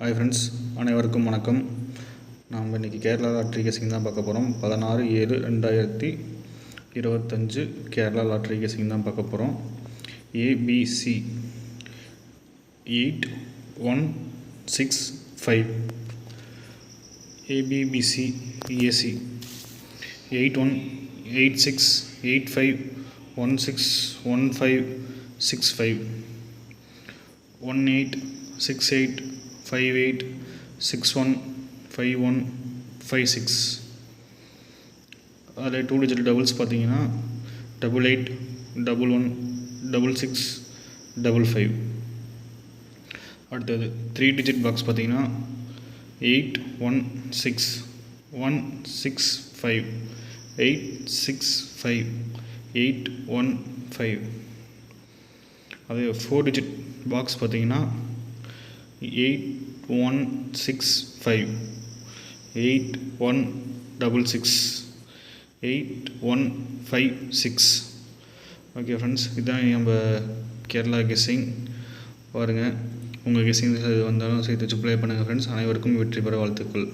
Hi friends, அனைவருக்கும் வணக்கம். நாம் இன்றைக்கி கேரளா லாட்ரி கேசிங் தான் பார்க்க போகிறோம். 16/7/2025 கேரளா லாட்ரி கேசிங் தான் பார்க்க போகிறோம். ABC 8165 ABBC AC 818685161565 186858615156. அதில் 2 டிஜிட் டபுள்ஸ் பார்த்தீங்கன்னா 88116655. அடுத்தது 3 டிஜிட் பாக்ஸ் பார்த்தீங்கன்னா 816165865815. அதே 4 டிஜிட் பாக்ஸ் பார்த்தீங்கன்னா 816581668156. ஓகே ஃப்ரெண்ட்ஸ், இதுதான் நம்ம கேரளா கெஸ்ஸிங். பாருங்கள், உங்கள் கெஸ்ஸிங் இது வந்தாலும் சேர்த்து வச்சு ப்ளே பண்ணுங்கள் ஃப்ரெண்ட்ஸ். அனைவருக்கும் வெற்றி பெற வாழ்த்துக்கள்.